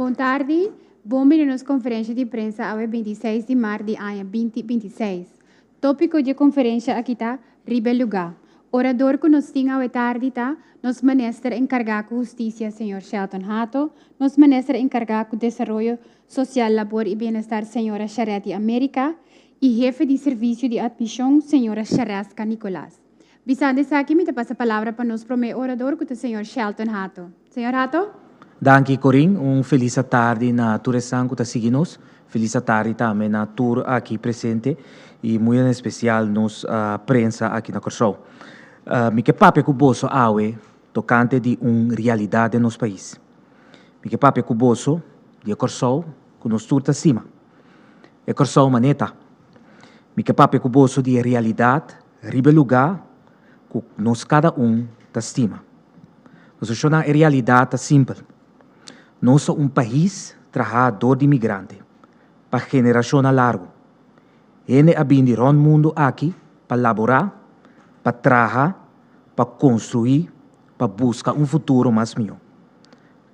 Boa tarde. Bem-vindos à conferência de imprensa ao 26 de março de ano 2026. Tópico de conferência aqui está Ribe Lugar. Orador que nos tem ao tarde está nosso ministro encarregado de Justiça, Sr. Shelton Hato, nosso ministro encarregado de Desenvolvimento Social, Labor e Bem-Estar, Sra. Charete América, e jefe de serviço de admissão, Sra. Charasca Nicolás. Bisande aqui, me passa a palavra para nosso primeiro orador, que é o Sr. Shelton Hato. Sr. Hato? Danke, Corin. Feliz tarde na Turesan que está seguindo. Feliz tarde também na tour aqui presente e muito em especial nos prensa aqui na Corsol. Me que papo com bolso awe tocante de realidade no nosso país. Me que papo com bolso de Corsol que nos turta cima. E Corsol maneta. Me que papo com bolso de realidade, ribe lugar que nos cada ta estima. Nós achamos a realidade simples. Nós somos país trabajador de imigrante, para geração a largo. Ele ha vindo ao mundo aqui para laborar, para trabalhar, para construir, para buscar futuro mais melhor.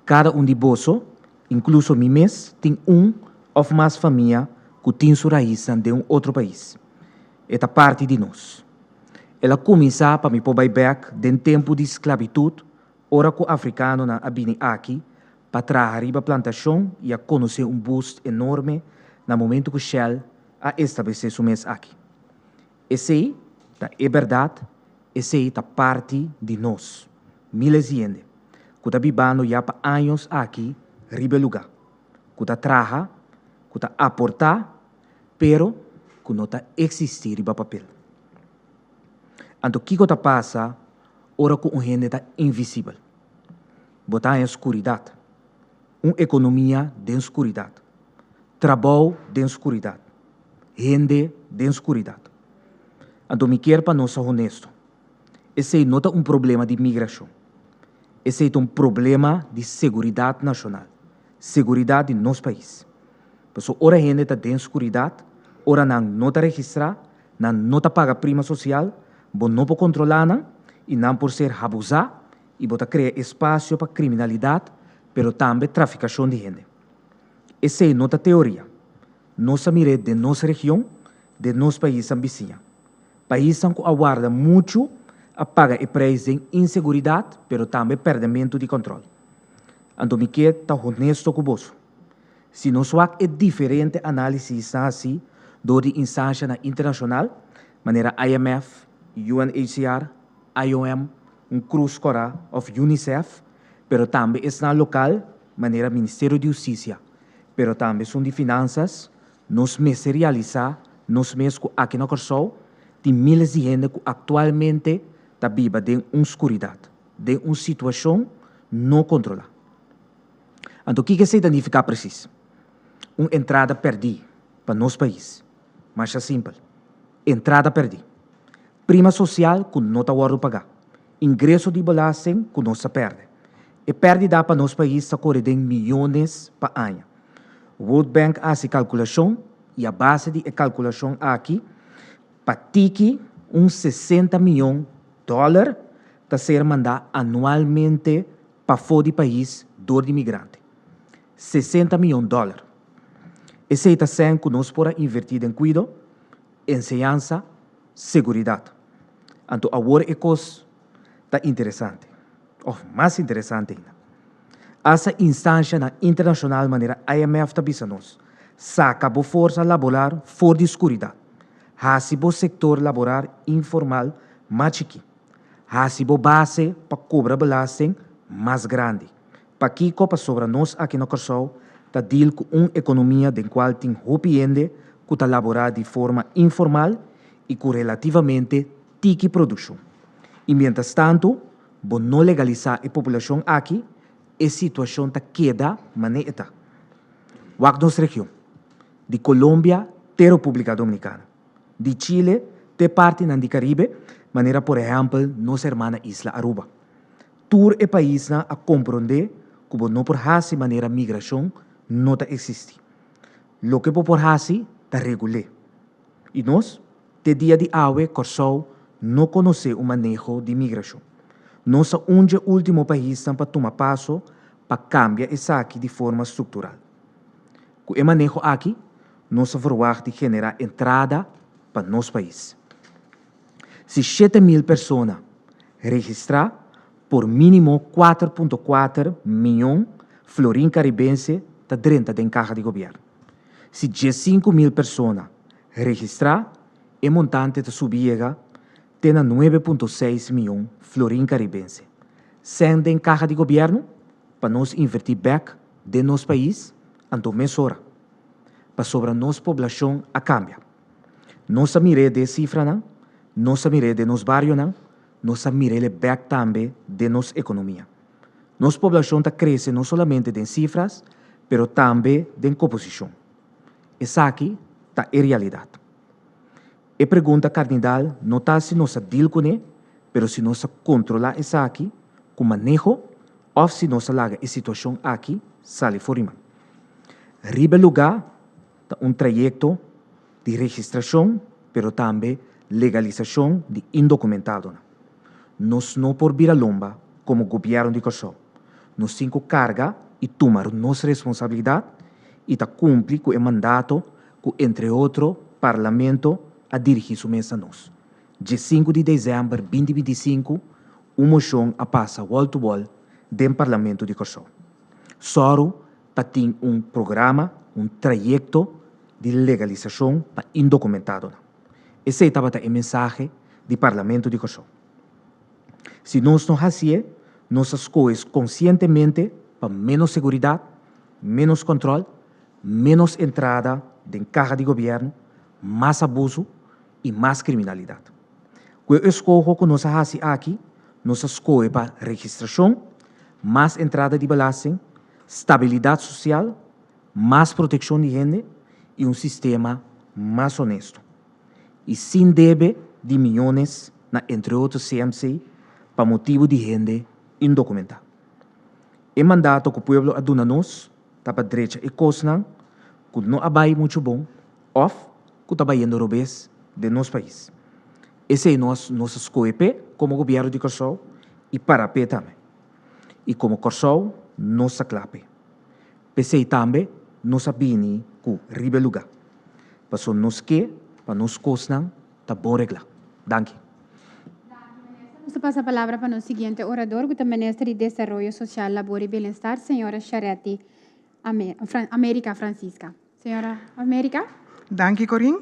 Cada de bolso, incluso mim mesmo, tem ou mais família que tem sua raiz de outro país. Esta parte de nós. Ela começa para me pôr back do tempo de esclavitud, ora que o africano na vindo aqui, para trabalhar a plantação e a conhecer boost enorme no momento que Shell a estabelecer seu mês aqui. Esse é verdade, esse é parte de nós, miles de gente, que está vivendo já para anos aqui, ribe lugar, que está trabalhando, que está aportar, pero que não está existir no papel. Então, o que está passando, ora que a gente está invisível, botar em escuridão. Uma economia de escuridão, trabalho de escuridão, gente de escuridão. Então, me quero para nós ser honesto. Esse não é problema de imigração. Esse é problema de segurança nacional, segurança de nosso país. Por isso, ora a gente está de escuridão, ora não está registrada, não está paga prima social, não pode controlar, e não por ser abusado, e pode criar espaço para criminalidade, pero também traficação de gente. Essa é nossa teoria. Nossa mirada de nossa região, de nosso país vizinho. País que aguarda muito a pagar o preço de insegurança, pero também perdimento de controle. Então, me quero estar honesto com você. Se nós é diferente análise assim, do de instância internacional, maneira IMF, UNHCR, IOM, Cruz Cora of UNICEF, pero também é local, maneira Ministério de Justiça, pero também são de finanças, nos meses realizar, nos meses aqui na Corsol, tem milhares de gente que atualmente está viva de uma escuridão, de uma situação não controlada. Então, o que significa preciso? Uma entrada perdida para nosso país. Mais simples. Entrada perdida. Prima social que não está a pagar. Ingresso de bolagem que não se perde. E perdida para nosso país está correndo milhões por ano. O World Bank faz calculação e a base de calculação aqui para que uns 60 milhões de dólares está ser mandado anualmente para fora do país do imigrante. 60 milhões de dólares. Esse está sendo que nós podemos invertir em cuidado, ensinança, segurança. Então, agora é coisa está interessante. Mais interessante ainda. Essa instância na internacional maneira IMF está pensando saca a força laboral fora de escuridão. Hasi o setor laboral informal mais chique. Hasi a base para cobrar belastning mais grande. Para que para sobre nós aqui no Corsol está deal com uma economia de qual tem hopiende que está laborar de forma informal e com relativamente tique produção. E, mientras tanto, por não legalizar a população aqui, a situação está queda maneira. Wak nossa região, de Colômbia até República Dominicana, de Chile até parte do Caribe, maneira, por exemplo, nossa irmã Isla Aruba. Todo o país a compreender que não por fazer maneira migração não existe. Lo que por fazer está regular. E nós, de dia de hoje, Corsol, não conhece o manejo de migração. Nós somos o último país para tomar passo para cambiar isso aqui de forma estrutural. Com o manejo aqui, nós verwachten generar entrada para nosso país. Se 7.000 pessoas registrar, por mínimo 4,4 milhões florim caribense está dentro da caja de governo. Se 15.000 pessoas registrar, o montante de subiega tem 9,6 milhões florim caribense. Sem da caja de governo, para nós invertir back de nosso país, então mesora. Para sobre nossa população a cambia. Nossa mire de cifra não, nossa mire de nos barrios não, nossa mire back também de nossa economia. Nossa população está crescendo não somente em cifras, mas também em composição. Essa aqui está a realidade. A pergunta cardinal não está se nós deal com ele, mas se nós controlar essa aqui com manejo, ou se nós larga a situação aqui, sai fora. Ribe lugar, trajeto de registração, mas também legalização de indocumentado. Nós não por vir a lomba como governo de Corsó. Nós temos carga e tomar nossa responsabilidade e cumprir com o mandato que, entre outros, o Parlamento a dirigir sua mesa a nós. Dia 5 de dezembro de 2025, uma moção a passa wall-to-wall do Parlamento de Corsó. Soro tem programa, trajeto de legalização para indocumentado. Esse estava a mensagem do Parlamento de Corsó. Se nós não fazemos nossas coisas conscientemente, para menos segurança, menos controle, menos entrada de caja de governo, mais abuso e mais criminalidade. Quando eu escolho que nós fazemos aqui, nós escolhemos para registração, mais entrada de balagem, estabilidade social, mais proteção de gente e sistema mais honesto. E sem débito de milhões, entre outros CMC, para motivo de gente indocumentada. O mandato que o povo aduna nos, está para a direita e costa, que não abai muito bom, ou que está indo robês de nosso país. Esse é nosso escolha como governo de Corsó e para a também. E como Corsó, nossa clape. Pensei também, nossa bini com ribe lugar. Para nos que, para nos costa, está bom regla. Danke. Vamos passar a palavra para o seguinte orador, que é o ministro de Desenvolvimento Social, Labor e Bem-Estar, senhora Charetti América Francisca. Senhora América? Danke, Corinne.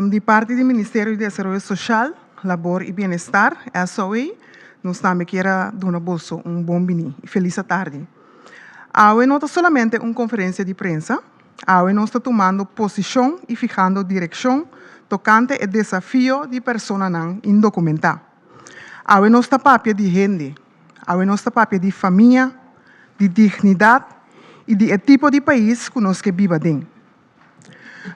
De parte do Ministério de Desenvolvimento Social, Labor e Bem-Estar, SOE, nós também queremos dar bom bini e feliz tarde. Hoje não é somente uma conferência de prensa, hoje nós estamos tomando posição e fijando direção tocante ao desafio de pessoas não indocumentadas. Hoje nós estamos papia de gente, hoje nós estamos papia de família, de dignidade e de tipo de país que nós vivemos dentro.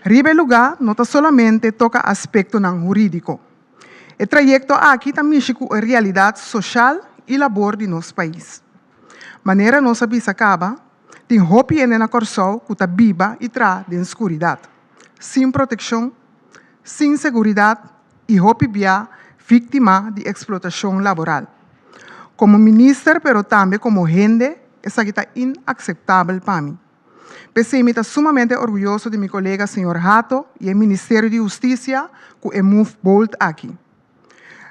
Ribe lugar não somente toca aspecto não jurídico. O trajeto aqui também com a realidade social e labor de nosso país. Maneira nossa bisa acaba, tem hopi na Corsó que está viva e traz de escuridade, sem proteção, sem segurança e hopi via vítima de explotação laboral. Como ministro, pero também como gente, essa aqui está inaceitável para mim. PCM está sumamente orgulhoso de meu colega, senhor Hato, e o Ministério de Justiça, que é move bold aqui.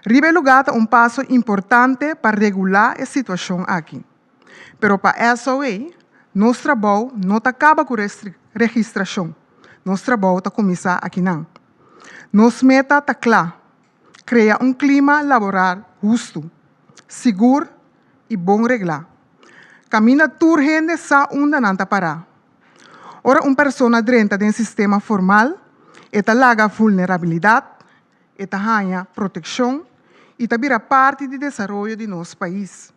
Ribe lugar é passo importante para regular a situação aqui. Pero para SOE, nosso trabalho não acaba com registração. Nosso trabalho está começar aqui não. Nossa meta está clara. Criar clima laboral justo, seguro e bom reglar. Camina tur gente sa onde não está parar. Ora, pessoa dentro do sistema formal, esta laga vulnerabilidade, esta ganha proteção e esta vira parte do desenvolvimento de nosso país.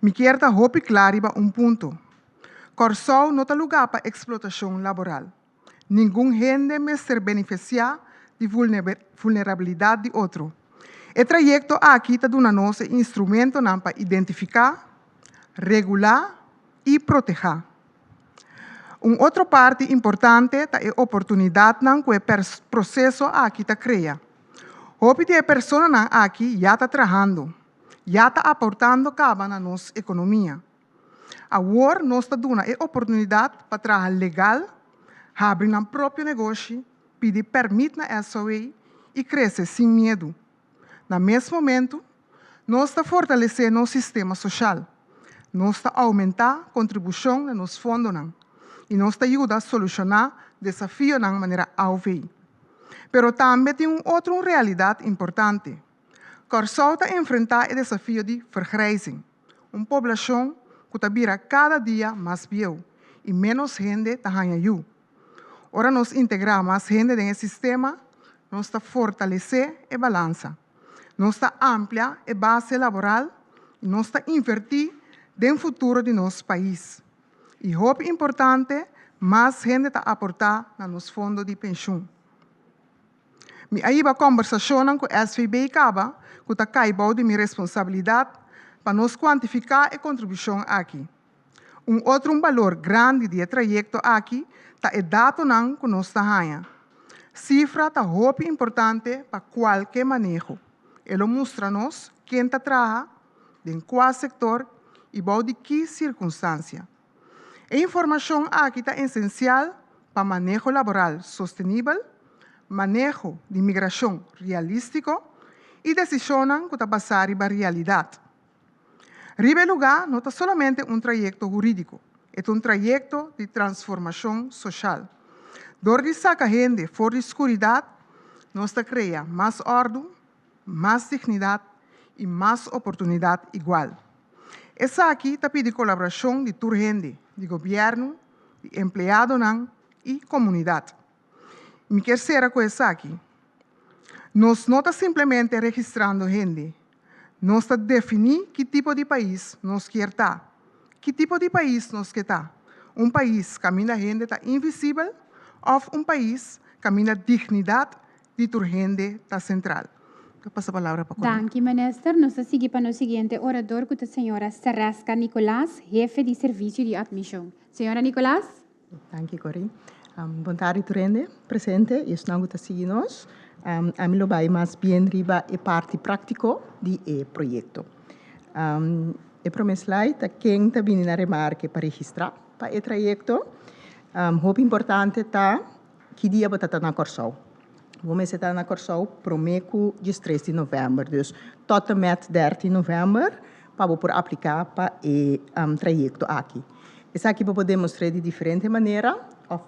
Me quero dar hope claro para ponto. Corsó não está lugar para explotação laboral. Nenhum gente me ser beneficiar de vulnerabilidade de outro. O trajeto aqui está dando nosso instrumento para identificar, regular e proteger. Outra parte importante é a oportunidade que o processo aqui está cria. Hope de pessoa aqui já está trabalhando, já está aportando cabo na nossa economia. Agora, nós estamos dando a oportunidade para trabalhar legal, abrir um próprio negócio, pedir permissão na SOE e crescer sem medo. No mesmo momento, nós estamos fortalecendo nosso sistema social. Nós estamos aumentando a contribuição nos fundos e nós estamos ajudando a solucionar desafios de maneira óbvia. Mas também tem outra realidade importante. Curaçao está enfrentando o desafio de vergrijzing. Uma população que está vira cada dia mais vieja e menos gente está ganhando. Ora, nós integramos mais gente no sistema, nós está fortalecendo a balança. Nós está ampliando a base laboral e nós está invertindo no futuro de nosso país. E o importante, mais gente está aportando nos fundos de pensão. Aí a conversação com a SVB acaba, que está caibando de minha responsabilidade para nós quantificar a contribuição aqui. Outro valor grande do trajeto aqui está o dado que nós estamos. Cifra está muito importante para qualquer manejo. Ele mostra-nos quem está trabalhando, em qual setor e de que circunstância. A informação aqui está essencial para manejo laboral sustentável, manejo de imigração realístico e decisões que estão basar na realidade. Ribe lugar não é somente trajeto jurídico, é trajeto de transformação social. Door de sacar gente fora de escuridade, nós criamos mais ordem, mais dignidade e mais oportunidade igual. Essa aqui está pedindo colaboração de toda gente, de governo, de empregado e comunidade. Me quero ser com essa aqui. Nós não estamos simplesmente registrando gente, nós estamos definindo que tipo de país nós queremos estar. Que tipo de país nós queremos estar? País que a gente está invisível ou país que a dignidade de toda gente está central? Eu passo a palavra para Corinne. Danke, minister. Nós seguimos para o seguinte orador, que é a senhora Sarasca Nicolás, jefe de serviço de admissão. Senhora Nicolás? Danke, Corinne. Boa tarde, Turende, presente, e estão a seguir-nos. A mim vai mais bem riba e parte prático do projeto. E para slide, quem está vindo na remarque para registrar para o projeto, o importante é que dia você está na Curaçao. Vamos estar na Curaçao prometo de 3 de novembro, dus tot en met 30 de novembro, para poder aplicar para o projeto aqui. Isso aqui para poder mostrar de diferente maneira, of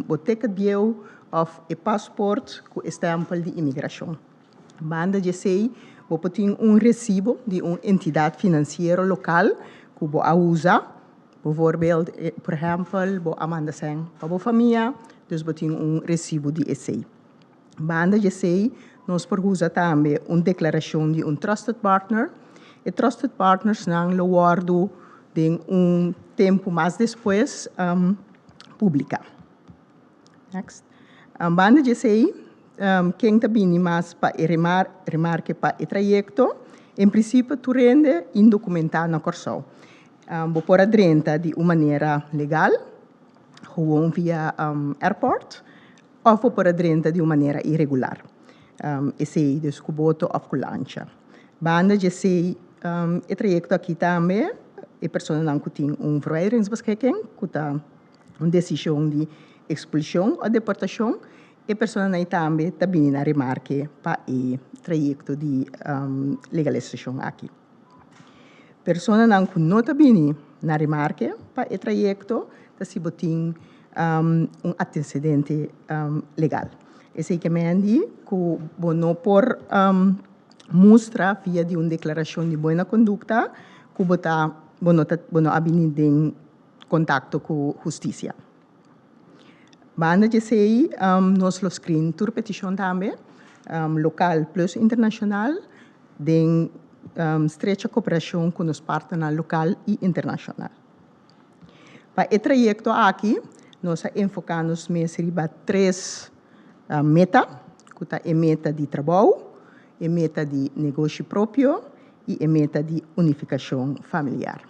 o ticket bio, of o passaporte com o stempel de imigração. Banda de sei, você tem recibo de uma entidade financeira local que você usa, bijvoorbeeld, por exemplo, você manda sem para a família, dus você tem recibo de ECI. Banda de sei, nós usa também uma declaração de trusted partner. E trusted partners não lo guardo de tempo mais depois publica. Next. Banda de sei, quem está vindo mais para remarque para o trajeto, em princípio, tu rende indocumentado na Curaçao. Você pode adrenta de uma maneira legal, ou via airport, ou você pode adrenta de uma maneira irregular. Esse é descoberto ou com lancha. Banda de sei, o trajeto aqui também, a pessoa não tem verwijderingsbeschikking, que está uma decisão de expulsão ou deportação, e a pessoa também está vindo na remarque para o trajeto de legalização aqui. Pessoa não está vindo na remarque para o trajeto, se você tem antecedente legal. Esse é que me andi que não por mostra via de uma declaração de boa conduta que você não ha vindo em contato com a justiça. Banda de sei, nós lo screen tour petição também, local plus internacional, de estreita cooperação com os parceiros local e internacional. Para o trajeto aqui, nós enfocamos mais em 3 metas, que é a meta de trabalho, a meta de negócio próprio e a meta de unificação familiar.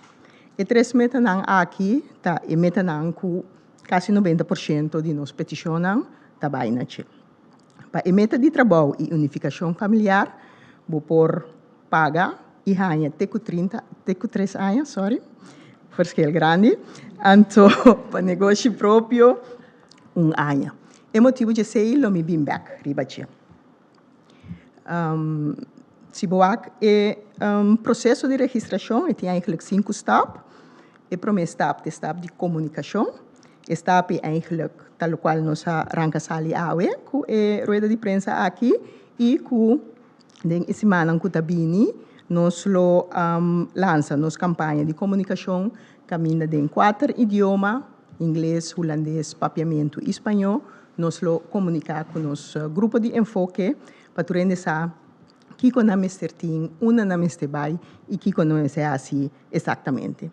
E 3 metas aqui, tá a meta que quase 90% de nos peticionam também na Chile. Para a meta de trabalho e unificação familiar, vou por paga e ganha até 3 anos, verschil grande. Anto, para negócio próprio, ano. É motivo de sei lo mi bim back, ribatia. Se boak é processo de registração, e tem eigenlijk 5 stappen. O primeiro stap é stap de comunicação. O stap é eigenlijk tal qual nós arranca sali awe, com a rueda de prensa aqui e com a semana que tabini, nós lo lança nos campanha de comunicação caminha em 4 idiomas, inglês, holandês, papiamento e espanhol. Nós lo comunica com nosso grupo de enfoque para tu rende sa que quando nós tem uma na meste vai e que quando nós é assim exatamente.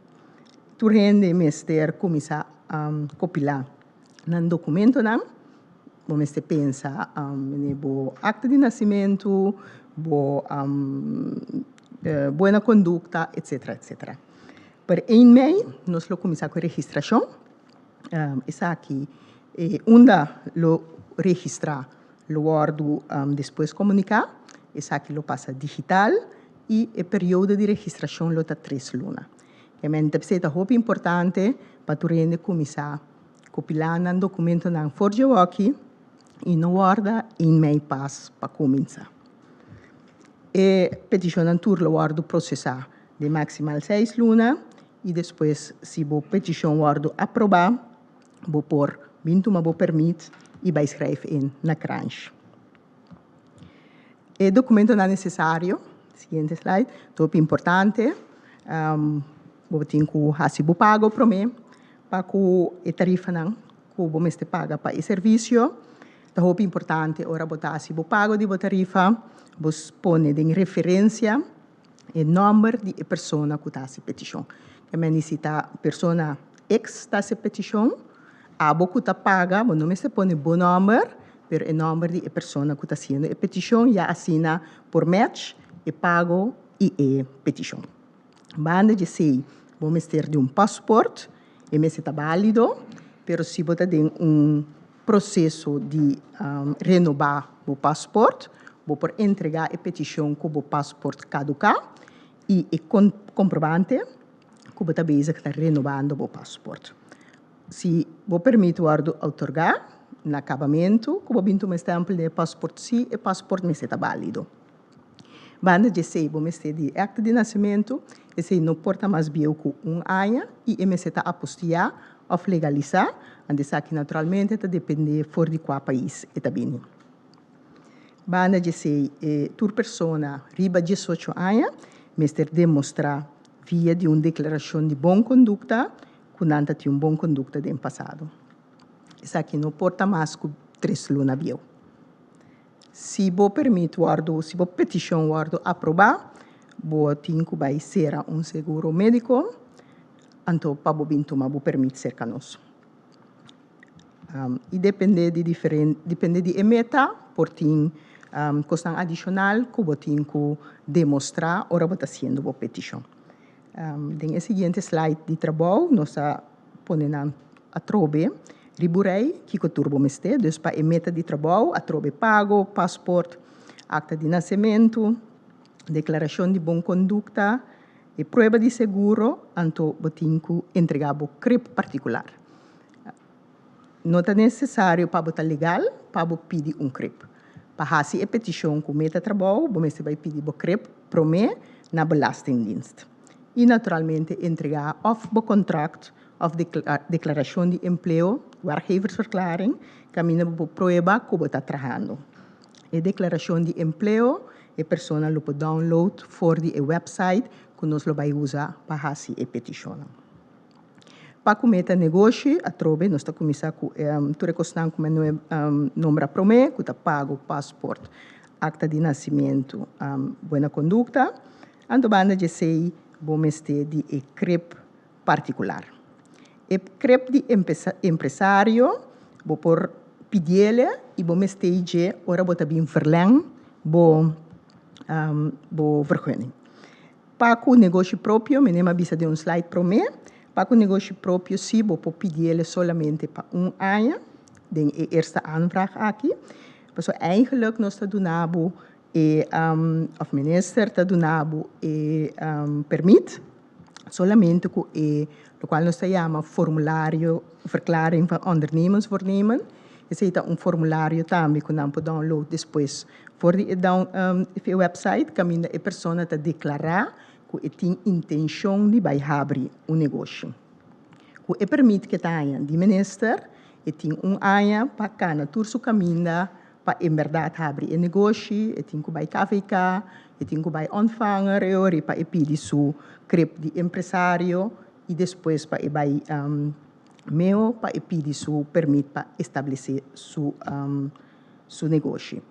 Tu rende mester começar a copilar num documento não, vamos pensa bo acta de nascimento, bo boa conduta, etc, etc. Para em mês nós lo começar com a registração, essa aqui onde lo registrar, lo guardo depois comunicar, essa aqui lo passa digital e o período de registração lo tá 3 lunas. É muito importante para tu rende começar copilar um documento na forja aqui e não guarda em meio passo para começar. E petição na turno guardo processar de maximal 6 lunas e depois se a petição guardo aprovar, vou pôr bintuma vou permite e vai escrever na crunch. O documento não é necessário, seguinte slide, top importante, vou ter que fazer pago para mim, para que a tarifa não, que vamos pagar para o serviço. É muito importante, ora botar se pago de tarifa, vos põe em referência o número de pessoa que está a petição. Que necessita pessoa X está a petição, a boca está paga, mas não se põe bom número, pero o número de pessoa que está sendo a petição já assina por match, e pago e a petição. Banda de sei, vamos ter de passaporte, e me está válido, pero se você tem processo de renovar o passaporte, vou por entregar a petição com o passaporte caducar e comprovante que você está renovando o passaporte. Se você permite otorgar no acabamento, que você tem um stempel de passaporte, se o passaporte está válido. Banda de sei, vamos ter de acta de nascimento, esse não porta mais bio que ano, e esse está apostilhar ou legalizar, onde aqui naturalmente está depende for de qual país está vindo. Banda de sei, tur persona riba 18 anos, mester demonstrar via de uma declaração de boa conduta, que não tem uma boa conduta do passado. Isso aqui não porta mais que 3 lunas bio. Se você permite se você petição aprovar, você tem que vai ser um seguro médico, então para você permite ser conosco. E depende de meta, por tem custo adicional que você tem que demonstrar ora você está fazendo a petição. No seguinte slide de trabalho, nós ponemos a trobe, riburei, que o turbo meste, dus para a meta de trabalho, a trobe pago, passaporte, acta de nascimento, declaração de boa conduta e prova de seguro, então você tem que entregar o CRIP particular. Não é necessário para você legal, para você pedir um CRIP. Para fazer a petição com meta de trabalho, você vai pedir o CRIP para mim na Belastingdienst. E, naturalmente, entregar o contrato of declaração de emprego, werkgeversverklaring, caminha para prova que você está trabalhando. A declaração de emprego, a pessoa pode download for the website que nós vai usar para fazer a petição. Para cometer negócio, a trobe, nós estamos começando com tu recostando com o número para mim, que está pago, passaporte, acta de nascimento, boa conduta, ando banda de sei, vamos ter de CRIP particular. O CRIP de empresário, vou por pedir-lhe e vamos ter de, ora vou também verleng, vou vergunning. Para o negócio próprio, me nem avisa de slide para mim, para o negócio próprio, sim, vou pedir-lhe somente para ano, den eerste aanvraag aqui. Dus eigenlijk nós está donando of minister está donando permit solamente com o qual nós chamamos formulário, verklaring van ondernemersvoornemen. Esse é um formulário também que nós podemos download depois. Voor die website, caminha a pessoa a declarar que tem intenção de abrir negócio. Que permite que tenha de minister, tem ano para cada turso caminho para em verdade abrir negócio, tem que vai KVK, tem que vai ontvanger, para pedir seu crep de empresário e depois para vai meu para pedir seu permite para estabelecer seu negócio.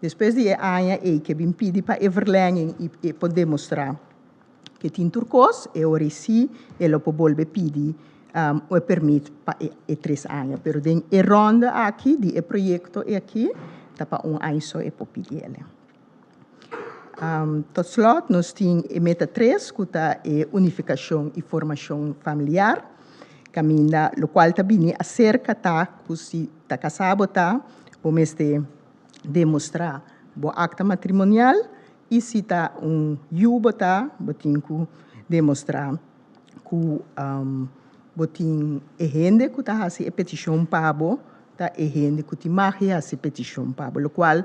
Depois de ano que vem pedir para verlenging e poder demonstrar que tem turcos, ora sim, ele pode voltar pedir o permite para 3 anos. Pero den ronda aqui, de projeto aqui, tá para ano só é para pedir ele. Tot slot, nós temos a meta 3, que é unificação e formação familiar, caminha, o qual também acerca que se está casado, vamos demonstrar o acta matrimonial e se está yubo, vamos demonstrar que botin gente que está a petição pabo, tá gente que tem magia a petição pabo, o qual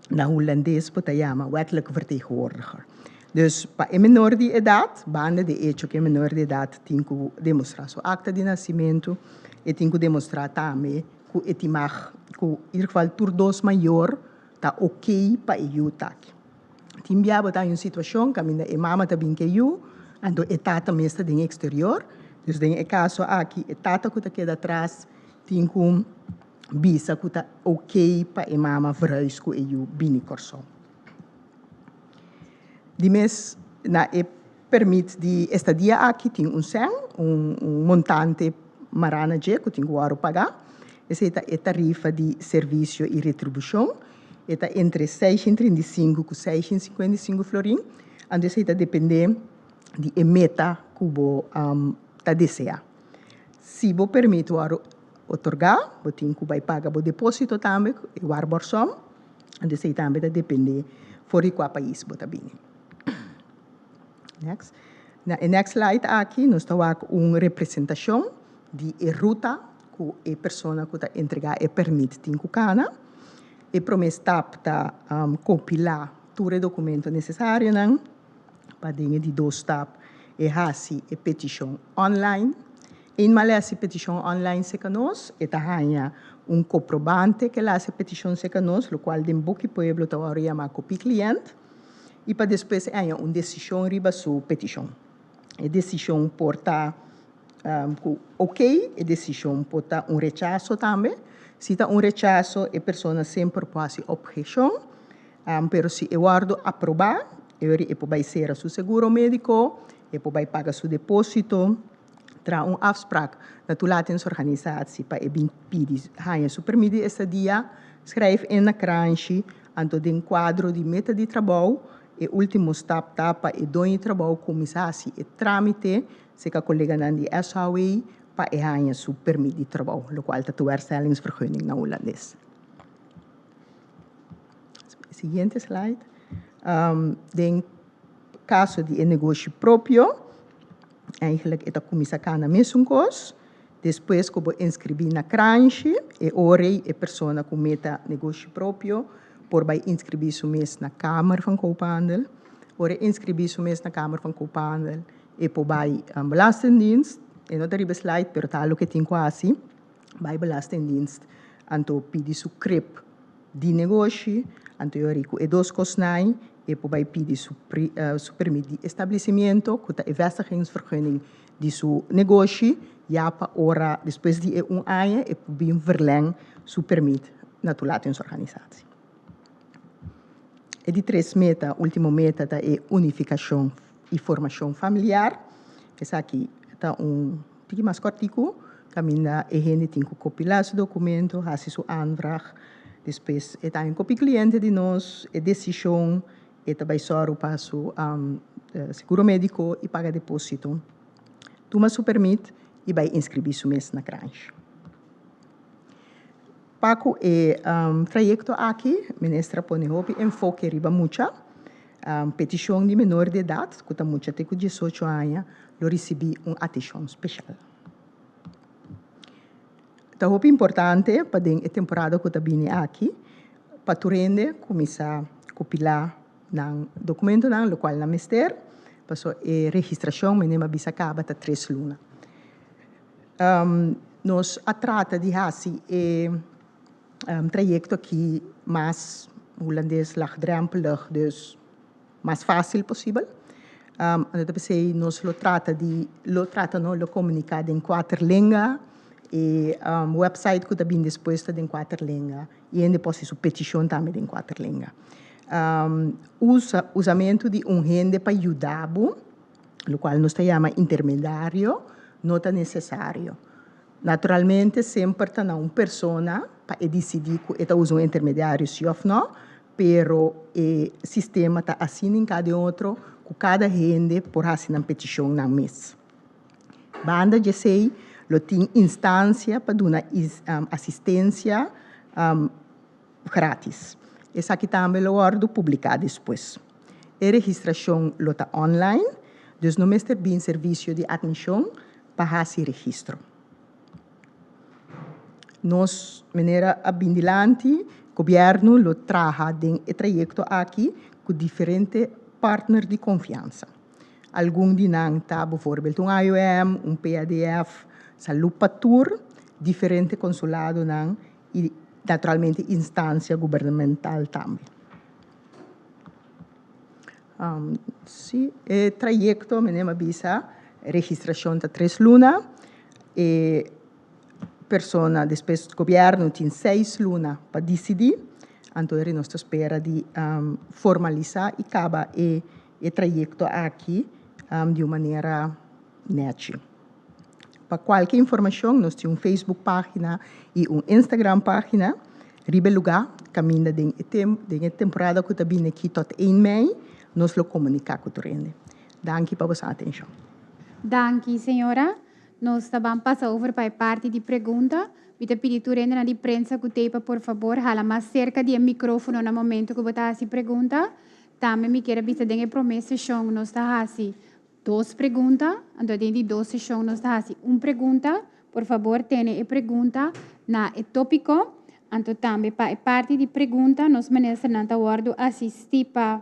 na holandês pode chamar wettelijk vertegenwoordiger. Dus para menor de idade, banda de hecho que menor de idade tem que demonstrar sua acta de nascimento e tem que demonstrar também que tem mag, que em ieder geval turdos maior tá ok para eu tá. Tem biabo tá em situação que a minha mama tá bem que eu, ando etata mesmo de exterior. Dus in het caso aqui, a tata que está atrás tem que visa que está ok para a mama verhuis que eu bini corso. De mes na permite de estadia aqui tem sen, montante marana que tem que pagar. Essa é a tarifa de serviço e retribuição. Está entre 635 e 655 florin. And essa depende de meta que está deseja. Se você permite otorgar, você tem que pagar o depósito também, o arborsom, e isso também depende de qual país você está vindo. Next. Na next slide aqui, nós temos uma representação de ruta que a pessoa que está entregar e permite tem que cana. E promessa está compilar todo o documento necessário para de 2 etapas. E hasi a petição online. Em Malésia, a petição online se conosco, e há comprovante que a petição se conosco, o qual de book pueblo está chama copy cliente, e para depois há uma decisão riba sua petição. A decisão pode estar ok, a decisão pode estar rechaço também. Se está rechaço, a pessoa sempre pode fazer objeção, mas se eu guardo aprovar, eu pode ser a seu seguro médico, e pode pagar seu depósito, traz afspraak na toelatingsorganisatie para pedir hanha seu permite esse dia, schrijf in na kranche, anto den quadro de meta de trabalho, e último stap para e dono de trabalho comissatie e tramite, se que a colega nan de SHW, para e hanha seu permite de trabalho, o qual está herstellingsvergunning na holandês. Seguinte slide. Den caso de negócio próprio, eigenlijk é a comissão cana mesmo coisa. Depois que eu inscrevi na cranche, e ora a pessoa que meta negócio próprio, por vai inscrever-se mês na Câmara van Koophandel, ora inscrever-se mês na Câmara van Koophandel, e por vai belastingdienst, e não tem slide, pero tal que tem quase, vai belastingdienst, anto pedir su crep de negócio, anto eu rico e 2 cosnai, e pode pedir seu permite de estabelecimento, que a vestigingsvergunning de seu negócio, já para ora, depois de ano, e pode verlengen seu permite na toelatingsorganisatie. E de 3 meta, última meta é unificação e formação familiar. Essa aqui está tique mais cortico, caminha e gente tem que compilar seu documento, fazer sua aanvraag, depois está um copy cliente de nós, e decisão, e também só para o seguro médico e paga depósito. Toma seu permite e vai inscrever-se mês na cranche. Paco é trajeto aqui, ministra põe hopi enfoque riba mucha, petição de menor de idade, que está mucha tem 18 anos, lo recebi atenção especial. Então, é importante para a temporada que está vindo aqui, para tu rende, começar a compilar um documento no qual na ministério, para a registração, mas não bisa acaba até 3 lunas. Nós trata de fazer trajecto aqui mais holandês, laagdrempelig, dus mais fácil possível. Nós lo trata de comunicar em 4 línguas e website que está bem disposto em 4 línguas e ainda pode ser petição também em 4 línguas. Usamento de rende para ajudar, o qual nós chamamos intermediário, não é necessário. Naturalmente, sempre está uma pessoa para decidir que usa intermediário, sim ou não, pero o sistema está assim em cada outro, com cada rende por fazer uma petição na mês. Banda de sei, tem instância para dar assistência grátis. Essa aqui também lo guardo publicado depois. A registração está online, dus não mestre bem serviço de admissão para fazer registro. Nós, maneira abundante, o governo lo trabalha em trajecto aqui com diferentes partners de confiança. Alguns de nós está, por exemplo, IOM, PADF, Salupatur, diferentes consulados e, naturalmente, instância governamental também. O trajecto, me avisa, registração está 3 lunas, e persona, depois do governo, tem 6 lunas para decidir, então nós esperamos de formalizar e acabar o trajecto aqui de uma maneira neta. Para qualquer informação, nós temos Facebook página e Instagram página, Rebel Lugar, caminho da temporada que está vindo aqui tot 1 Mei, nós lo comunicamos com o rende. Danke para a vossa atenção. Danke, senhora. Nós também passamos over para a parte de pergunta. Me pedir a rende na de prensa que teipa, por favor, hala mais cerca de microfone no momento que você faça pergunta. Também me quero dizer que a promessa sessão nós está fazendo 2 perguntas, então dentro de 2 sessões nós está fazendo 1 pergunta. Por favor, tenha a pergunta na tópico. Então também para a parte de pergunta, nós ministra não está guardo assistir para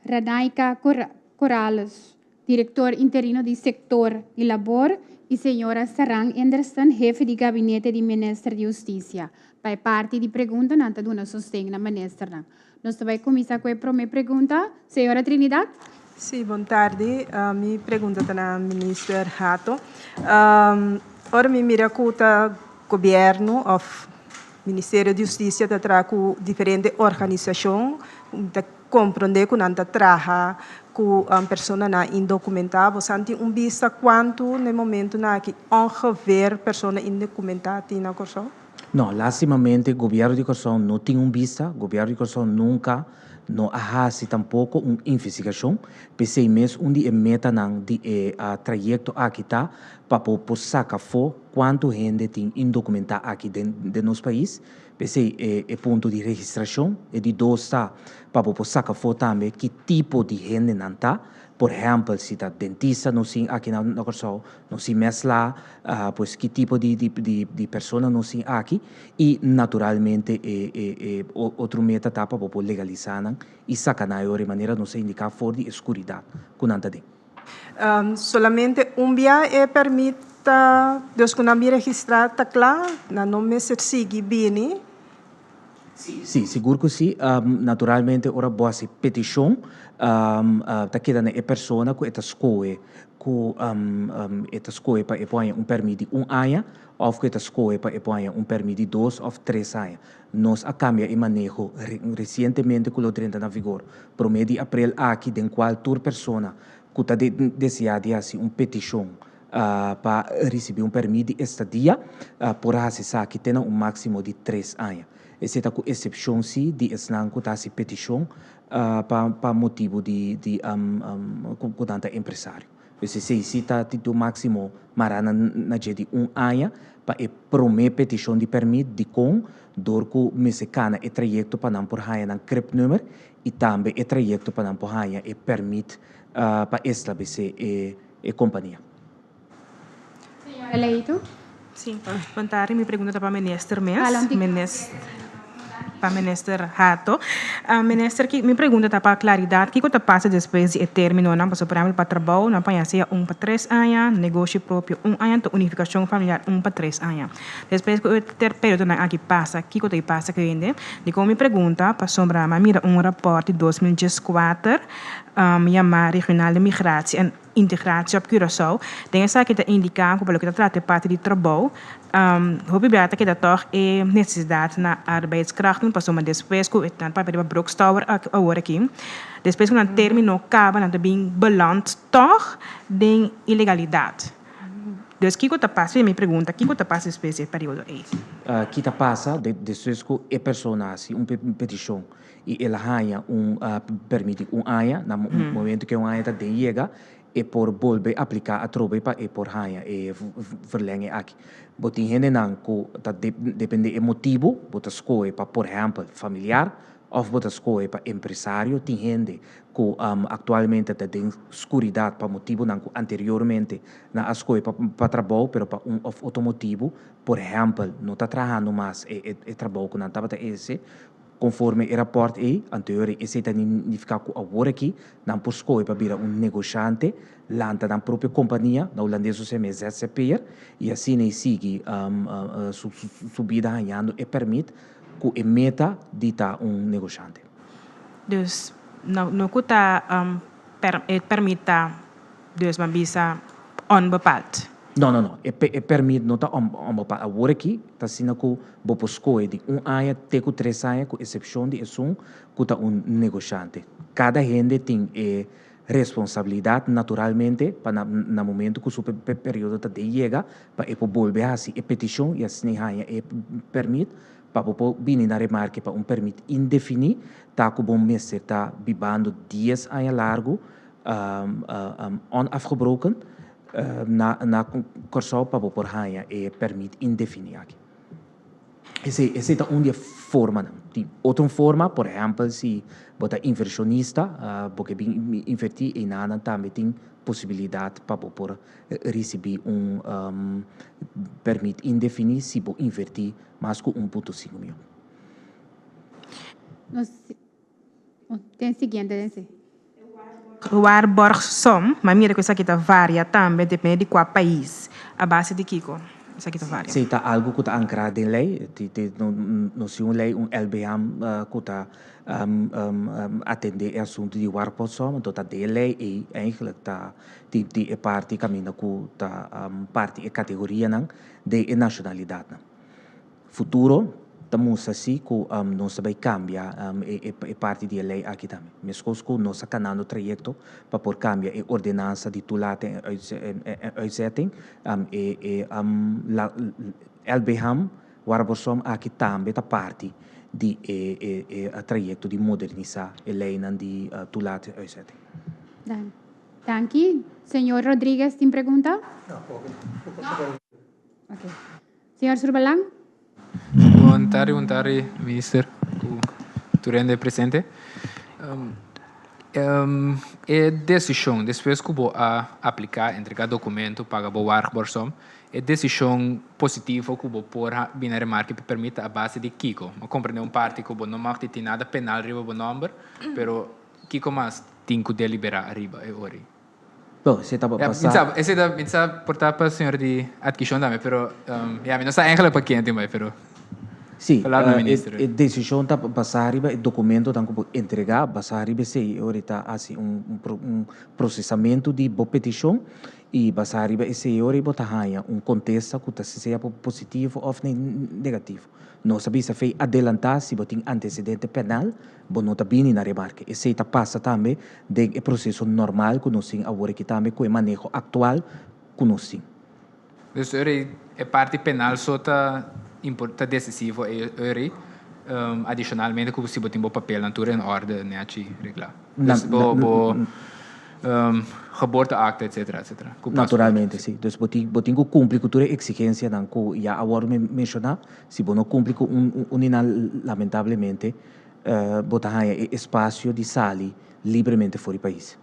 Radaika Corrales, diretor interino do setor de labor, e senhora Sarang Anderson, chefe de gabinete do Ministério de Justiça. Para a parte de pergunta, não está dando sustento na ministra. Nós vamos começar com a primeira pergunta. Senhora Trinidad? Sim, boa tarde. Minha pergunta está na ministra Hato. Ora, me mira que o governo, o Ministério de Justiça, está com diferentes organizações, compreender que não trabalha com a pessoa indocumentada. Você tem vista quanto no momento que ongeveer pessoas indocumentadas tem na Corsão? Não, lastimamente o governo de Corsão não tem vista, o governo de Corsão nunca não faz tampouco uma investigação, pensei mesmo onde é meta de trajeto aqui tá para poder sacar fora quanto gente tem indocumentada aqui de nosso país, pensei é ponto de registração e de 2 tá para poder sacar fora também que tipo de gente não tá. Por exemplo, se está dentista, não sei aqui na Corsão, não sei mais lá, pois que tipo de pessoa não sei aqui, e naturalmente outro meta está para poder legalizar e sacar de maneira não sei indicar fora de escuridão, que não está. Solamente via permite, Deus que não me registrar, está claro, não me sigue bem. Sim, seguro que sim. Naturalmente, ora boa se petição, tá quedando a pessoa que está escolhe, para apoiar permito de 1 ano, ou que está escolhe para apoiar permito de 2 ou 3 anos. Nós a cambia e manejo recentemente com o 30 na vigor, por meio de abril aqui, de qual toda pessoa que está desejando fazer petição para receber permito de estadia, por acessar que tenha máximo de 3 anos. Exceto com exceção sim de eslan que se petição para motivo de com tanta empresário. Se cita do máximo marana na de 1 ano para prometer petição de permito de com dorco mexicana e trajeto para não por haia na CREP número e também e trajeto para não por haia e permite para estabelecer a companhia. Senhora Leito. Sim, boa tarde. Minha pergunta é para o ministro Fala, para o ministro Hato. Ministro, minha pergunta é para a claridade. O que passa depois de término? Não passou, por exemplo, para trabalho, não pode ser 1 para 3 anos, negócio próprio 1 ano, unificação familiar 1 para 3 anos. Depois que o período aqui passa, o que passa que ainda? E como minha pergunta, passou para mira rapport de 2014, chamar regional de migratie en integratie op Curaçao. Tem essa que está indicando que para trata parte de trabalho, hoe beter que toch necessidade na arbeidskrachten, passou mas depois que o tanto para Brookstower agora aqui, depois que não terminou, acaba não bem balanço toch de ilegalidade. Dus que está passando? Minha pergunta, que está passando nesse período aí? Que está passando depois que a pessoa assim petição e ela ganha permite ano, no momento que ano está de chega e por volver aplicar a trobe para e por ganha e verlengen aqui. Botin gente não que depende do motivo, bota escolhe para por exemplo familiar ou bota escolhe para empresário, tem gente que atualmente tem escuridade para motivo não que anteriormente na escolhe para trabalho, pero para outro motivo, por exemplo, não está trabalhando mais e trabalho que não estava esse conforme o rapport anterior, esse significa que agora aqui, não por escolha para virar negociante, lanta na própria companhia, na holandesa se chama ZZP'er, e assim ele segue subida ganhando e permite que a meta de estar negociante. Dus, não kuta permita, dus man bisa onbepaald. Não. É permite não tá para agora aqui, tá sendo que vou escolher de ano até 3 anos, com exceção de que tá negociante. Cada gente tem responsabilidade naturalmente para no momento que o seu período tá de chega para volver assim a petição e assim ganha permite para vir na remarque para permite indefinido tá que bom mês tá vivendo 10 anos largo onafgebroken na Curaçao para por ganha e permite indefinido aqui. Essa é uma forma. Outra forma, por exemplo, se você é inversionista, porque invertir em nada também tem possibilidade para por receber permite indefinido se você invertir mais que 1,5 milhão. Tem seguinte, O arbórsom, mas mira que isso aqui varia também, depende de qual país. A base de Kiko, isso aqui varia. Se está algo que está ancrado em lei, não se uma lei, LBM, que está atender o assunto de arbórsom, então está de lei e eigenlijk está de parte caminho que está parte e categoria de nacionalidade. Futuro estamos assim que não se vai cambiar parte da lei aqui também. Mas que nós canando trajeto para por cambiar a ordenança de tulate uitzetting LBHAM waarborsom aqui também está parte de trajeto de modernizar a lei de tulate uitzetting. Danke. Senhor Rodrigues, tem pergunta? Não, okay. Senhor Surbalang? Boa tarde, ministro. Tu rende presente. A decisão, depois que vou aplicar, entregar documento para o arbórsom, é decisão positiva que vou pôr bem na remarca que permite a base de Kiko. Eu compreendo parte que não mag ter nada penal riba o número, pero Kiko mais tem que deliberar arriba e ori. Bom, você está passando. Esse é portar para o senhor de adquisição também, pero não está eigenlijk para quem também, pero sim, a decisão está passar arriba, o documento está entregar, passar arriba, se ahorita assim processamento de boa petição e passar arriba, esse hora botar ganha contexto que seja positivo ou negativo. Não sabia se foi adelantar se tem antecedente penal, não está bem na remarca. Esse está passa também do processo normal que nós temos agora que também com o manejo atual que nós temos. Então, a parte penal só está decisivo adicionalmente que você tem o papel natura em ordem né aqui reglar geboorteakte etc. Naturalmente sim. Então você tem que cumprir com toda a exigência que já agora mencionar. Se você não cumpre com lamentavelmente botar espaço de sair livremente fora do país.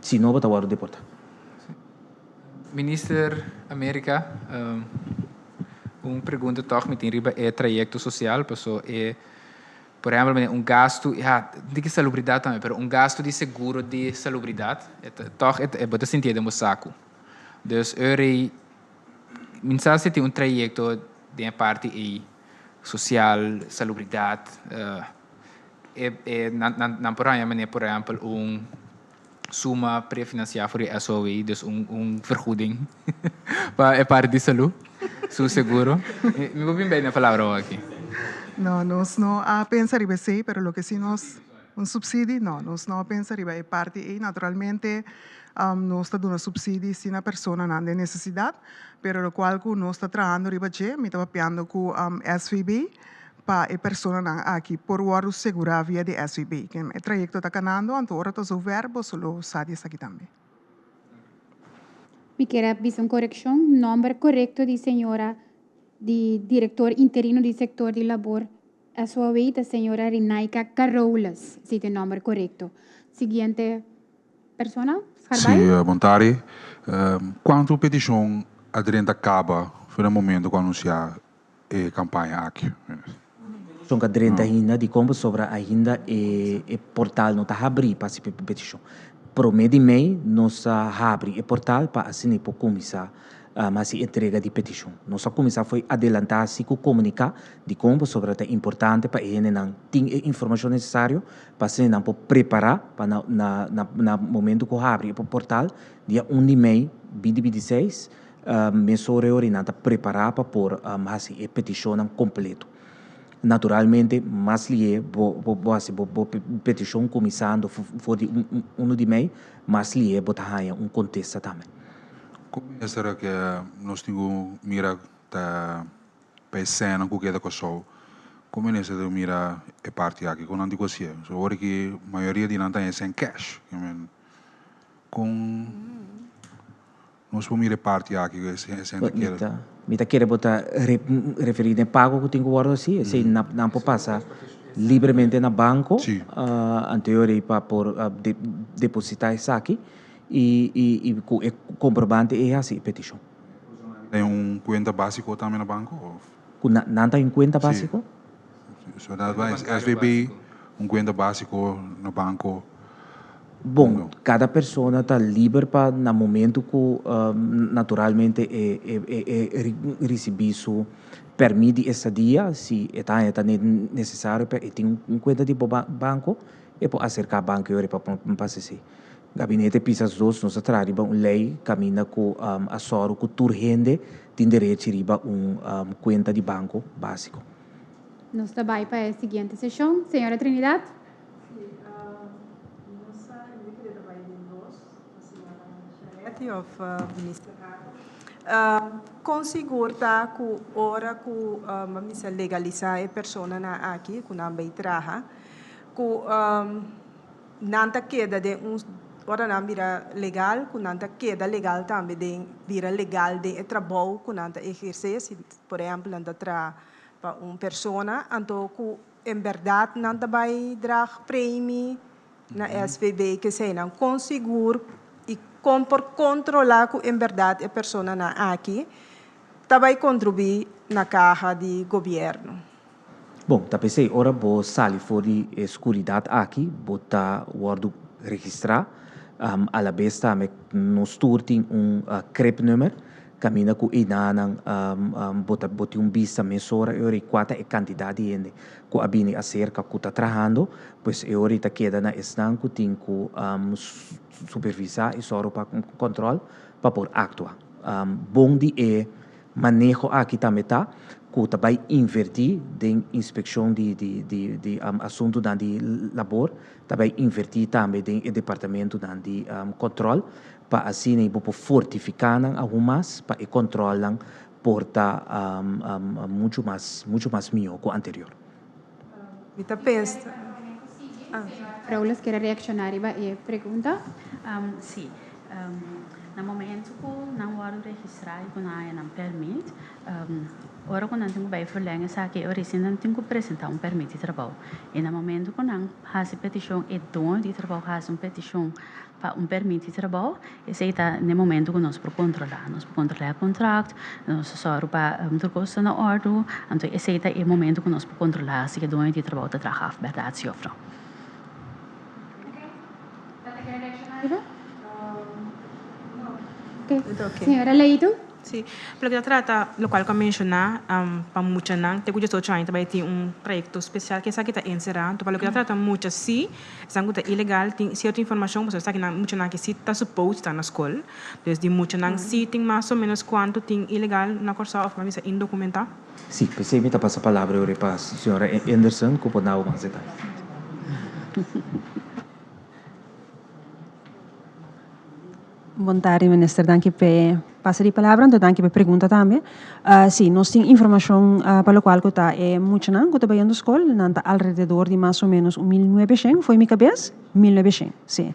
Se não, bota o deportar. Minister América, pergunta toch met riba é trajecto social, pessoa é, por exemplo, gasto, de salubridade também, mas gasto de seguro de salubridade, toch é bota sentido no saco. Dus mensagem tem trajecto de parte e social, salubridade, na por exemplo, suma prefinanciada voor de SOE, dus vergoeding para parte de saúde, su seguro. Me vou bem na palavra aqui. No, nós não pensamos assim, pero lo que sí nos subsídio, nós não pensamos é parte e naturalmente nós está dando subsídio se a pessoa não tem necessidade, pero lo qual que nós está trabalhando riba je, me está papiando com SVB para a pessoa não aqui por o segurar via de SVB, que o trajeto está canando, então ora o verbo solo sabe isso aqui também. Me quer uma correção, nome correto de senhora de diretor interino do setor de labor, a sua vez da senhora Renaika Caroulas, se tem nome correto. Seguinte persona, Sim, vontade. Quanto petição aderente acaba no momento quando anunciar a campanha aqui? São que 30 ainda de como sobre ainda e portal não está abrir para se petição. Promete mei nós abrir o portal para assim para começar mas entrega de petição. Nossa comissão foi adelantar se comunicar de como sobre é importante para ele não ter informação necessária para se não preparar para na momento que abre o portal dia 1 de maio 2026 mesura orientada preparar para pôr mas a petição completo. Naturalmente, mas lhe petição começando for de 1 de maio, mas lhe botar contexto também. Como é será que nós temos mira da cena que queda com o sol? Como é será mira a parte aqui com a negociação? So agora que a maioria de nós tem sem cash, com nós vamos mirar a parte aqui sem daquela. Mita quer botar referir em pago que tenho guardado assim, se não pode passar livremente na banco, anterior para por depositar isso aqui e comprovante é assim petição. Tem conta básico também no banco? Não tem conta básico? So that vai SVB conta básico no banco. Bom, cada pessoa está livre para no momento que naturalmente receber seu permite esse dia, se é necessário, tem conta de banco e pode acercar banco para passar. Gabinete Pisas 2, nós trabalhamos uma lei caminha com a soro que toda gente tem direito a receber conta de banco básico. Nós trabalhamos para a seguinte sessão, senhora Trinidad. Of Minister conseguir tá com hora com missa legalizar a pessoa na aqui com a beitraha com nanta queda de hora na mira legal com nanta queda legal também de vira legal de trabalho com nanta exercer por exemplo nanta tra para pessoa então com em verdade nanta vai dar prêmio na SVB que sei não conseguir por controlar que em verdade a pessoa na aqui vai contribuir na caixa de governo. Bom, tá pensei, ora vou sair fora de escuridade aqui, botar o ordo registrar, a la vez também nos turtem CREP número, caminha com inanang botar vista mesora e ora quanta é quantidade de gente que abine acerca que está trabalhando, pois e ora está queda na estanco tem que supervisar e só para controle para por actuar. Bom de manejo aqui também tá que também invertir em inspeção de assunto de labor, também invertir também em departamento de controle para assim para fortificar algumas para controlar porta muito mais melhor que o anterior. Mita pensa. Raúl, ¿quiere reaccionar a la pregunta? Sí. no momento que não hora registrar e quando não permite, ora quando não tenho bem verlengen, sabe que eu recém não tenho que apresentar permit de trabalho. E no momento que não faz petição e dono de trabalho faz petição para permit de trabalho, esse está no momento que nós podemos controlar o contrato, nós só para custo na ordem, então esse está o momento que nós podemos controlar se o dono de trabalho está trabalhando verdade se ofre. Okay. Senhora Leito? Sim, pelo que trata local que mencionar, para muita não, te cuida só também tem projeto especial que está encerrado, pelo que trata muita sim, sangue ilegal, tem certa informação, você está que muita não que está suposto estar na escola, desde muita não sim tem mais ou menos quanto tem ilegal na corsa of mas indocumentado. Sim, pensei me passa a palavra agora para a senhora Anderson, que pode dar mais detalhes. Boa tarde, minister. Dank per passare di palavra, então dank per pergunta também. Sim, nós temos informação para o qual que está muito não, que está bem na escola, não está alrededor de mais ou menos 1.900, foi minha cabeça? 1.900, sim.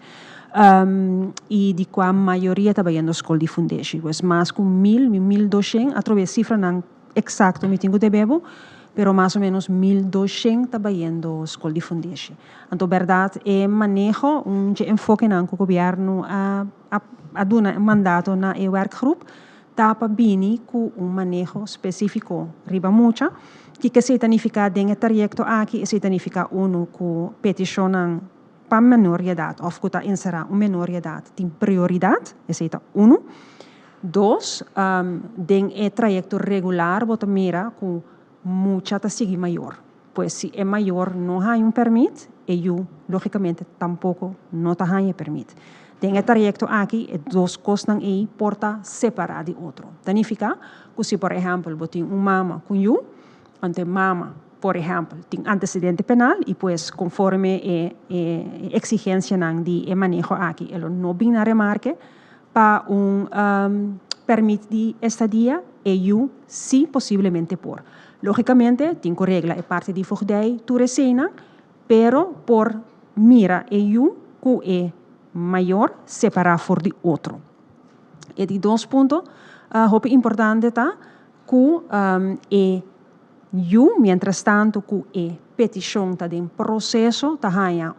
E de qual a maioria está bem na escola de fundação, pues mais que 1.200, através de cifra não exato, me tenho de bebo, pero mais ou menos 1.200 está bem na escola de fundação. Então, verdade, é manejo, enfoque não que o governo a dar mandato na werkgroep tapa bini com manejo específico riba mucha que se significa dengue trajecto aqui se significa com peticionam para menor idade ou que está inserar menor idade tem prioridade esse é dois dengue trajecto regular bota mira com mucha ta sigue maior pois se é maior não há permit e eu logicamente tampouco não tá há permit. Tem trajecto aqui e dois costas aí porta separada de outro. Significa que se, por exemplo, você tem mama com eu, então mama, por exemplo, tem antecedente penal e pues conforme exigência de manejo aqui, ela não vem na remarque para permite de estadia e eu sim possivelmente por. Logicamente, tem que regla é parte de fordei tu recena, pero por mira e eu que maior separar for de outro. E de dois pontos, é importante tá que eu, mientras tanto, que petição tá em processo, tá há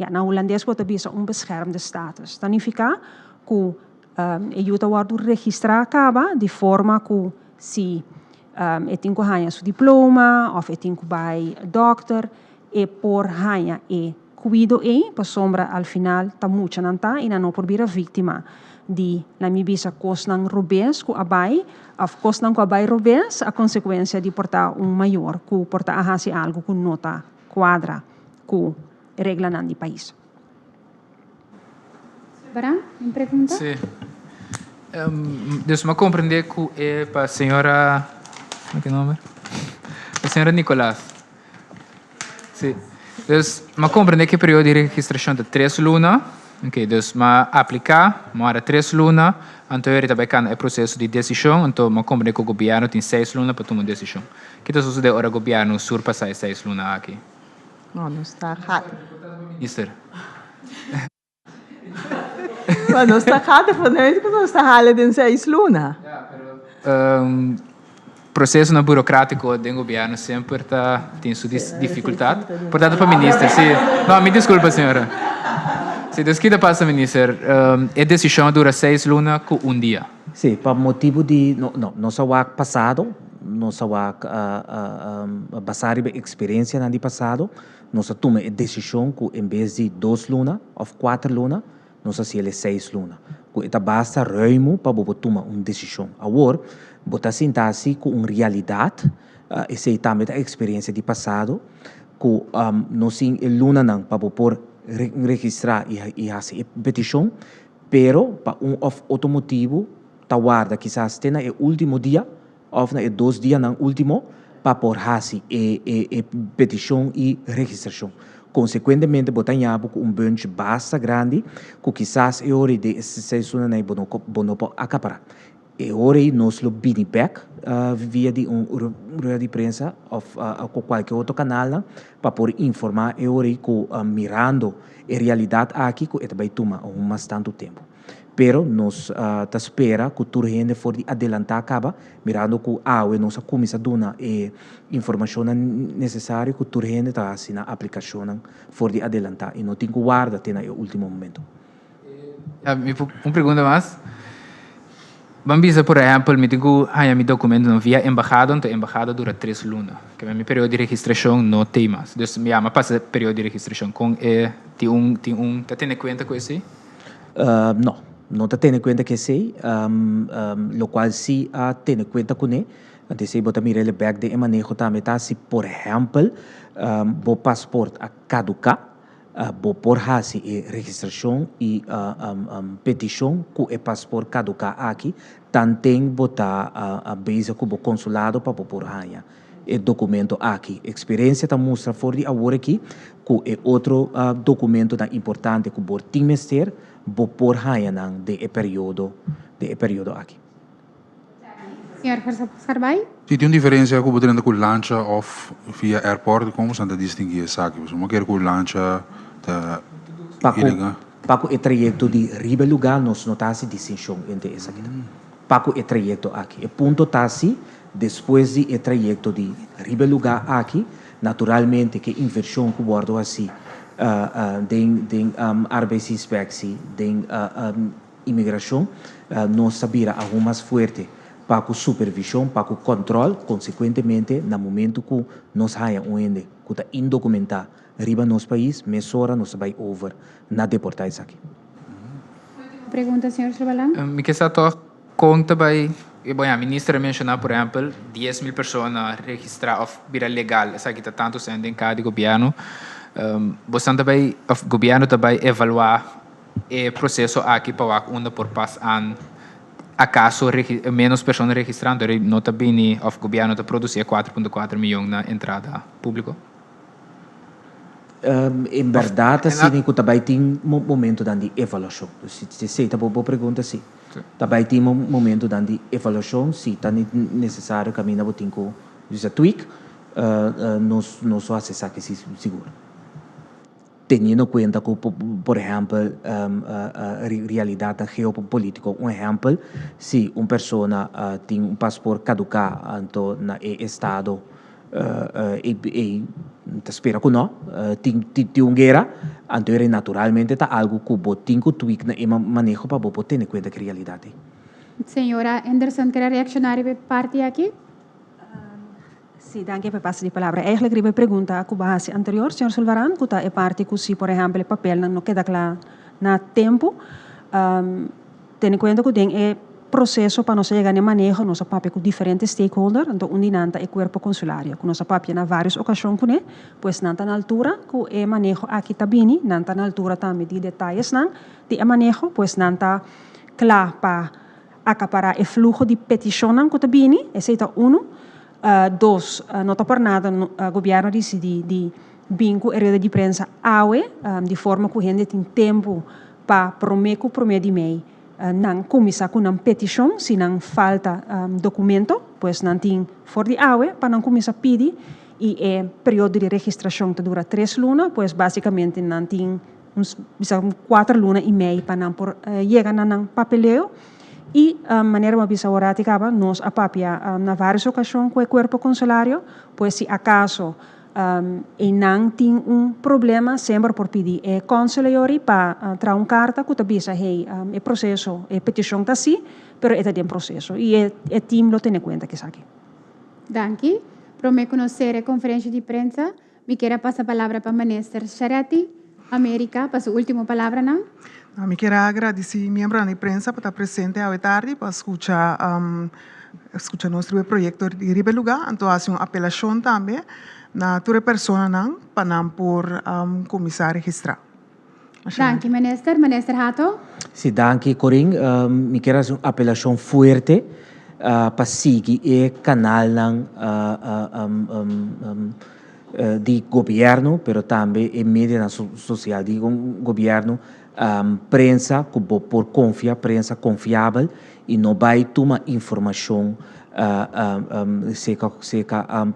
na holandês pode bisa beschermde status. Significa que eu tá guardo registrar acaba de forma que se tem que há seu diploma, ou tem que vai doctor, e por há cuido para sombra al final ta mucha nanta e não por vir a vítima de la mi bisa cosnan robes ku abai of cosnan ku abai robes a consequência de portar maior ku portar a hasi algo ku nota quadra ku regla nan di país. Baran, me pergunta? Sim. Deixa-me compreender que é para a senhora como é que é o nome? A senhora Nicolás. Sim. Dus, ma compreende que o período de registração de 3 lunas, ok, dus, ma aplicar, ma hora 3 lunas, então ele também can é processo de decisão, então ma compreende que o governo tem 6 lunas para tomar decisão. Que está sucedendo agora o governo surpassar 6 lunas aqui? Não está errado. Minister. Não está errado, porque não está errado em 6 lunas. Processo na burocrático do governo sempre tem sua dificuldade. Portanto, para o ministro, não, me desculpa, senhora. Se Deus quiser passar, ministro, a decisão dura 6 lunas com dia. Sim, para motivo de não só o passado, não só basar a experiência no passado, nós toma a decisão que em vez de 2 lunas ou 4 lunas, nós fazemos 6 lunas. Então basta ruimo para tomar uma decisão. Agora, botar sentar-se com uma realidade, essa é também a experiência de passado, que nós temos luna não para poder registrar e fazer a petição, pero para outro motivo, tá guarda quizás tenha o último dia, ou na 2 dias no último, para poder fazer a petição e registração. Consequentemente, botar em abo com bunch basta grande, que quizás é hora de essa sessão não bono acaparar. É hora de nós lo bini back via de rueda de prensa ou qualquer outro canal para poder informar. É hora de mirando a realidade aqui que vai tomar mais tanto tempo. pero nos ta espera que tudo gente for de adelantar acaba, mirando que nós começa a dar informação necessária que tudo gente tá assim na aplicação for de adelantar e não tem que guardar até no último momento. Uma pergunta mais. Bambisa, por exemplo, me digo, meu documento não via embajada, então a embajada dura 3 lunas. Que meu período de registração não tem mais. Então, me ama passa período de registração com tá tendo conta com isso? Não está tendo conta que sei, lo qual se tem conta com ele. Então, se botar mirar o back de manejo também tá se, por exemplo, o passaporte a caducar, bo por hasi registração e petição que o passaporte caducar aqui, também botar a base com o consulado para por hanha o documento aqui. Experiência tá mostra fora de agora aqui que é outro documento da importante que o tem mester bo por hanha de período aqui. Senhor Sarbay? Se tem uma diferença com o com lancha ou via airport, como se anda distinguir essa aqui? Você não quer com lancha Paco o trajeto de riba lugar nós não tá se distinção entre essa aqui. Paco o trajeto aqui. O ponto tá se depois de o trajeto de riba lugar aqui, naturalmente que inversão que bordo assim, den arbeidsinspectie, den imigração, nós sabira algo mais forte para supervisão, para controle, consequentemente, no momento que nós haya ende, que está indocumentado, riba nos país, mesora nos vai over na deportação aqui. Pergunta, senhor Srabalan? Me que só conta vai, a ministra mencionou, por exemplo, 10.000 pessoas registradas vira legal, essa aqui está tanto sendo em cada governo. Você também, o governo também evaluar o processo aqui para onde por passar acaso menos pessoas registrando, não está bem o governo está produzir 4,4 milhões na entrada pública? Em verdade, sim, que também tem momento de avaliação. Se está boa pergunta, sim. Também tem momento de avaliação, se está necessário caminhar para ter tweak, nós só acessar que se seguro. Tendo em conta que, por exemplo, a realidade geopolítica, exemplo, se uma pessoa tem passaporte caducado então no estado espera que não, tem uma guerra, então naturalmente está algo que tem que tweak na manejo para poder ter em conta que realidade. Senhora Anderson, quer reaccionar a parte aqui? Sim, danke por passe de palavra. Eigenlijk ribe pergunta com base anterior, senhor Silvaran, que é parte que se, por exemplo, o papel não queda claro na tempo, tendo em conta que tem processo para nós chegar no manejo, nosso papel com diferentes stakeholders, então unidade é o corpo consulário, que nosso papel na várias ocasiões, pois não está na altura que o manejo aqui está bem, não está na altura também de detalhes, não, de manejo, pois não está claro para acaparar o fluxo de petição que está bem, esse é dois, não está por nada, o governo decide de bingo a rede de prensa de forma que a gente tem tempo para prometer de mei. Não começar com uma petição, se não falta documento, pois não tem for de para não começar a pedir, e o período de registração que dura 3 lunas, pois basicamente não tem uns 4 lunas e meia para não chegar no papeleo, e a maneira como bisa ora acaba nós a papia na várias ocasiões com o corpo consulário, pois se acaso e não tem problema, sempre por pedir consulari para trazer carta que avisa o processo, a petição está assim, mas é tem processo e o time lo tem em conta que aqui. Danke. Para me conhecer a conferência de prensa, me quero passar a palavra para o ministro Shariati, América, para a sua última palavra, não? Me quero agradecer a membro da imprensa por estar presente hoje tarde para escutar nosso projeto de Ribe Lugar, então fazer uma apelação também na toda pessoa para não por começar a registrar. Danke, minister. Minister Hato? Sim, danke, Corin. Me quero fazer uma apelação forte para seguir o canal de governo, mas também a mídia social de governo, prensa que por confiar, prensa confiável e não vai tomar informação se a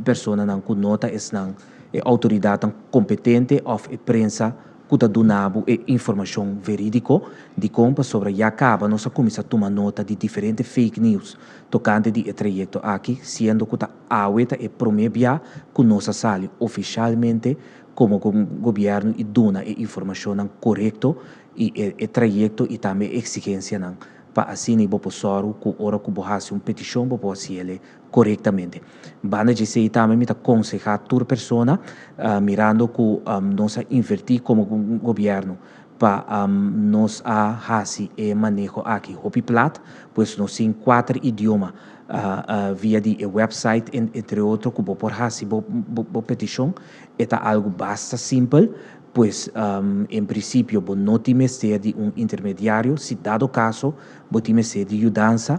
pessoa não conota é autoridade competente ou a prensa kuta donabo e informação verídico de como sobre já acaba nossa começar a tomar nota de diferentes fake news tocante de trajeto aqui, sendo que a AUETA é promebia com nossa sala oficialmente como governo e dona a informação correta e trajeto e também exigência para assim o professor que ora que borrasse uma petição para fazer ele corretamente. Banda de sei também me aconselhar toda pessoa mirando que nós invertir como governo para nós fazer e manejo aqui hopi plat, pois nós em 4 idiomas via de website entre outros que por fazer a petição é algo bastante simples. Pues, em princípio, você não tem ser de intermediário, se dado caso, você tem ser de ajudança,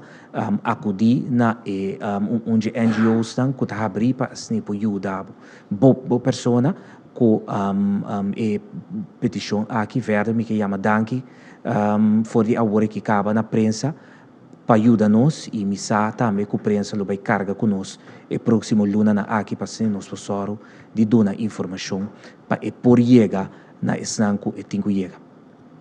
acudir na onde NGOs estão, que está abrindo para ajudar. Boa pessoa, que petição aqui verde, me chama Danke, for de agora que acaba na prensa, para ajudar-nos e me também que a prensa vai carga conosco e próximo luna na aqui para ser nosso professor de dar informação para por chegar na esnanco e tingo chega.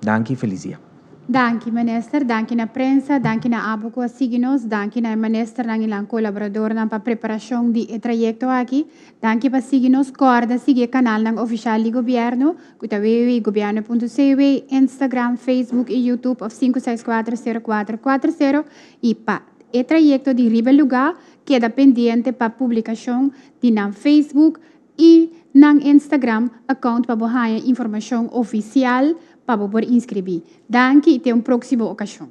Danke, feliz dia. Danke, minister. Danke na prensa, danke na abo que sigue-nos, danke na minister, na ilang colaborador na para preparação de trayecto aqui, danke para seguir-nos, corda, seguir canal ng oficial de governo, kuta governo.cw, Instagram, Facebook e YouTube of 5640440 e pa e trayecto de Ribel Lugar queda pendiente para publicação de na Facebook e na Instagram account para bohar informação oficial para poder inscrever. Danke e até uma próxima ocasião.